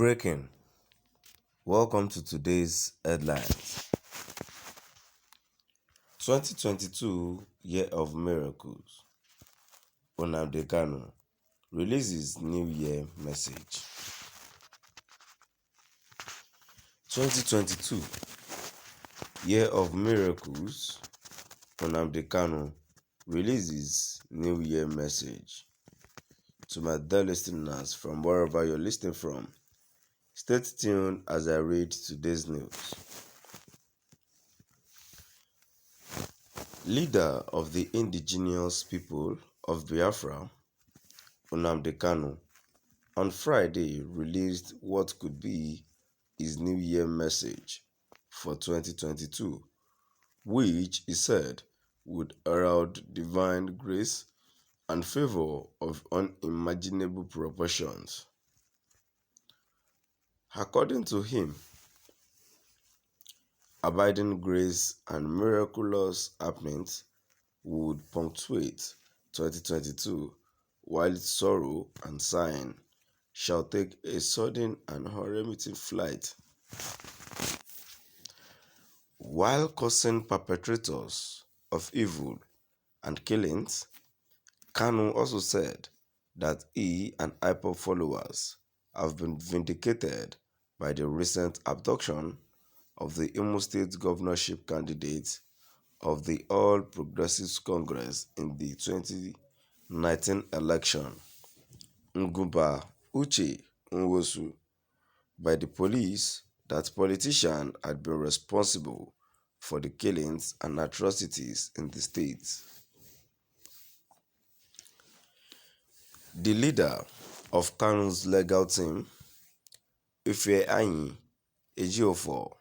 Breaking. Welcome to today's headlines. 2022 Year of Miracles. Nnamdi Kanu releases New Year message. 2022 Year of Miracles. Nnamdi Kanu releases New Year message. To my dear listeners from wherever you're listening from, stay tuned as I read today's news. Leader of the indigenous people of Biafra, Nnamdi Kanu, on Friday released what could be his New Year message for 2022, which he said would herald divine grace and favor of unimaginable proportions. According to him, abiding grace and miraculous happenings would punctuate 2022, while sorrow and sighing shall take a sudden and unremitting flight. While cursing perpetrators of evil and killings, Kanu also said that he and IPOB followers have been vindicated by the recent abduction of the Imo State governorship candidate of the All Progressives Congress in the 2019 election, Ngumba Uche Nwosu, by the police. That politician had been responsible for the killings and atrocities in the state. The leader of Kanu's legal team, Ifeanyi Ejiofor,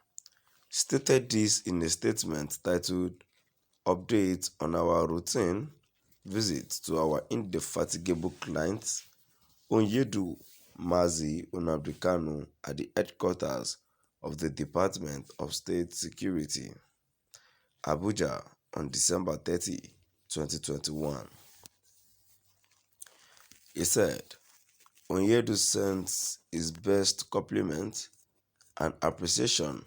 stated this in a statement titled "Update on our routine visit to our indefatigable client, Onyedu Mazi Nnamdi Kanu, at the headquarters of the Department of State Security, Abuja, on December 30, 2021. He said, Onyedu sends his best compliment and appreciation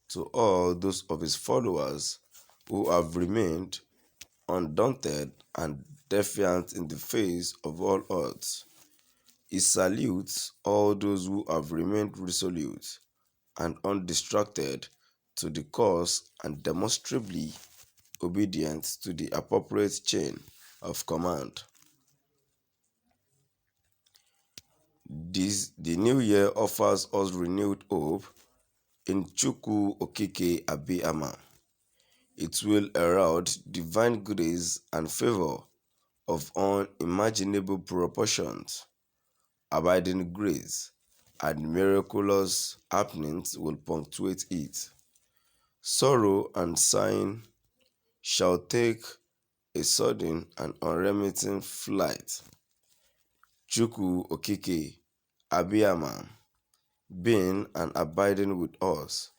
to all those of his followers who have remained undaunted and defiant in the face of all odds. He salutes all those who have remained resolute and undistracted to the cause and demonstrably obedient to the appropriate chain of command. The new year offers us renewed hope in Chukwu Okike Abiyama. It will herald divine grace and favor of unimaginable proportions. Abiding grace and miraculous happenings will punctuate it. Sorrow and sighing shall take a sudden and unremitting flight. Chukwu Okike Abiyama, being and abiding with us,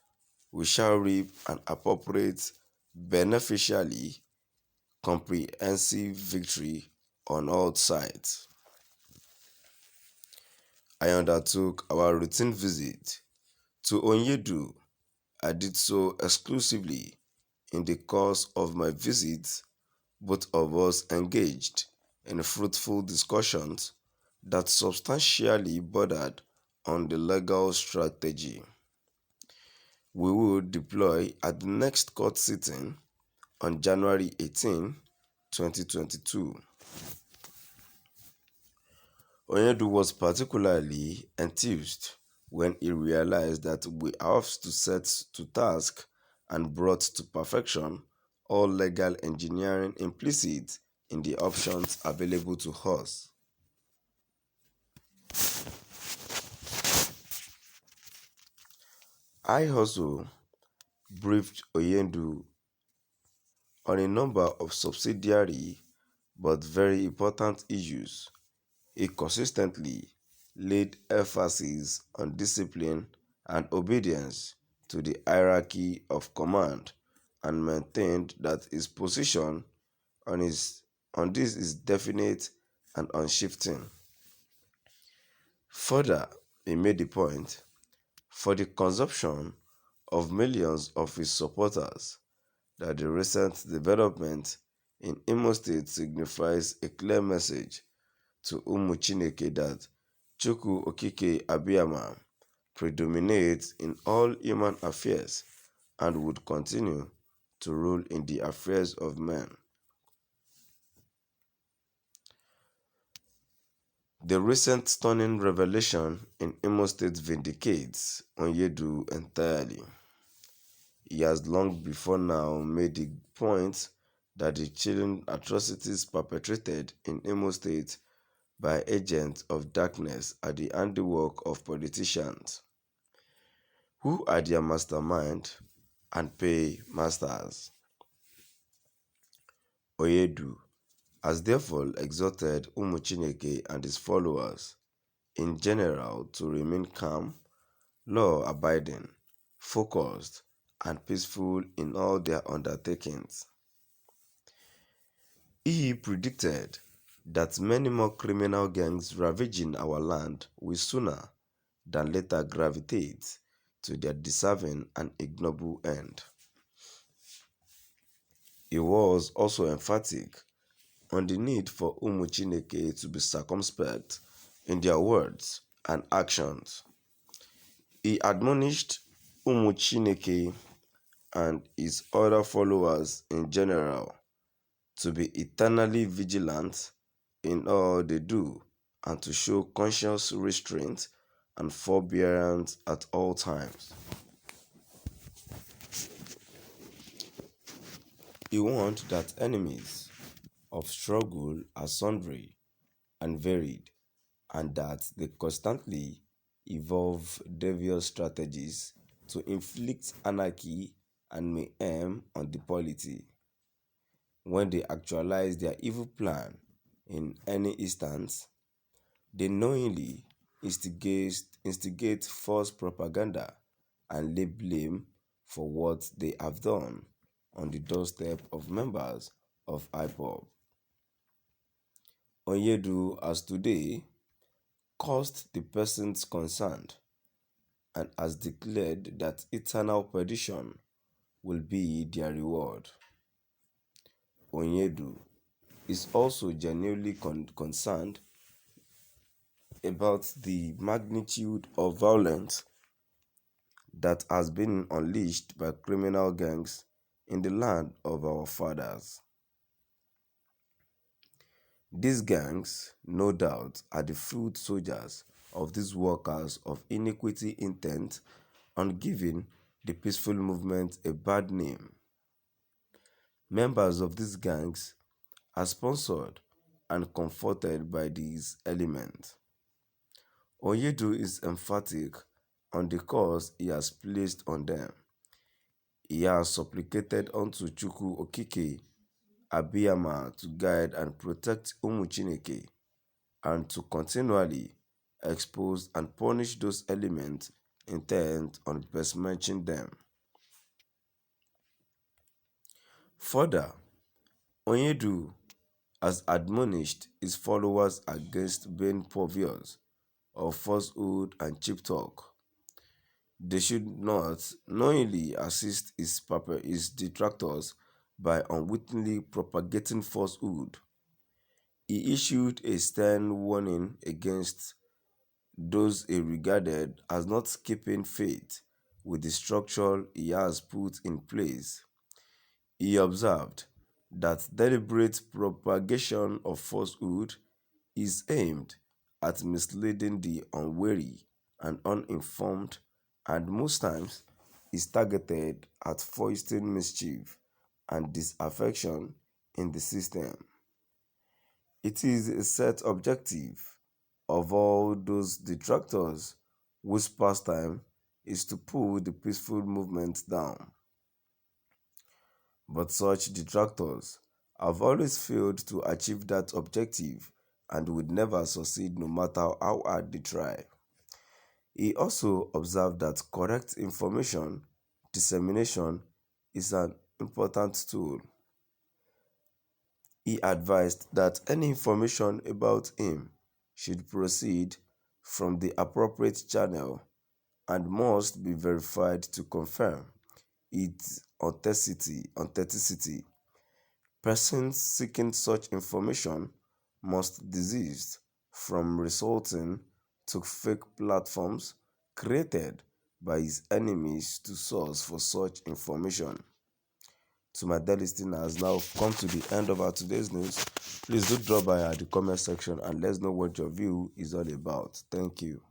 we shall reap an appropriate, beneficially comprehensive victory on all sides. I undertook our routine visit to Onyedu. I did so exclusively. In the course of my visit, both of us engaged in fruitful discussions that substantially bordered on the legal strategy we would deploy at the next court sitting on January 18, 2022. Onyedu was particularly enthused when he realized that we have to set to task and brought to perfection all legal engineering implicit in the options available to us. I also briefed Onyedu on a number of subsidiary but very important issues. He consistently laid emphasis on discipline and obedience to the hierarchy of command and maintained that his position on this is definite and unshifting. Further, he made the point, for the consumption of millions of his supporters, that the recent development in Imo State signifies a clear message to Ụmụ Chineke that Chukwu Okike Abịama predominates in all human affairs and would continue to rule in the affairs of men. The recent stunning revelation in Imo State vindicates Onyedu entirely. He has long before now made the point that the chilling atrocities perpetrated in Imo State by agents of darkness are the handiwork of politicians, who are their mastermind and pay masters. Onyedu has therefore exhorted Ụmụ Chineke and his followers in general to remain calm, law-abiding, focused, and peaceful in all their undertakings. He predicted that many more criminal gangs ravaging our land will sooner than later gravitate to their deserving and ignoble end. He was also emphatic on the need for Ụmụ Chineke to be circumspect in their words and actions. He admonished Ụmụ Chineke and his other followers in general to be eternally vigilant in all they do and to show conscious restraint and forbearance at all times. He warned that enemies of struggle are sundry and varied, and that they constantly evolve devious strategies to inflict anarchy and mayhem on the polity. When they actualize their evil plan in any instance, they knowingly instigate false propaganda and lay blame for what they have done on the doorstep of members of IPOB. Onyedu has today cursed the persons concerned and has declared that eternal perdition will be their reward. Onyedu is also genuinely concerned about the magnitude of violence that has been unleashed by criminal gangs in the land of our fathers. These gangs, no doubt, are the foot soldiers of these workers of iniquity intent on giving the peaceful movement a bad name. Members of these gangs are sponsored and comforted by these elements. Onyedu is emphatic on the curse he has placed on them. He has supplicated unto Chukwu Okike Abiyama to guide and protect Ụmụ Chineke and to continually expose and punish those elements intent on besmirching them. Further, Onyedu has admonished his followers against being purveyors of falsehood and cheap talk. They should not knowingly assist his detractors by unwittingly propagating falsehood. He issued a stern warning against those he regarded as not keeping faith with the structure he has put in place. He observed that deliberate propagation of falsehood is aimed at misleading the unwary and uninformed, and most times is targeted at foisting mischief and disaffection in the system. It is a set objective of all those detractors whose pastime is to pull the peaceful movement down. But such detractors have always failed to achieve that objective and would never succeed no matter how hard they try. He also observed that correct information dissemination is an important tool. He advised that any information about him should proceed from the appropriate channel and must be verified to confirm its authenticity. Persons seeking such information must desist from resorting to fake platforms created by his enemies to source for such information. To my dear listeners, now we've come to the end of our today's news. Please do drop by at the comment section and let us know what your view is all about. Thank you.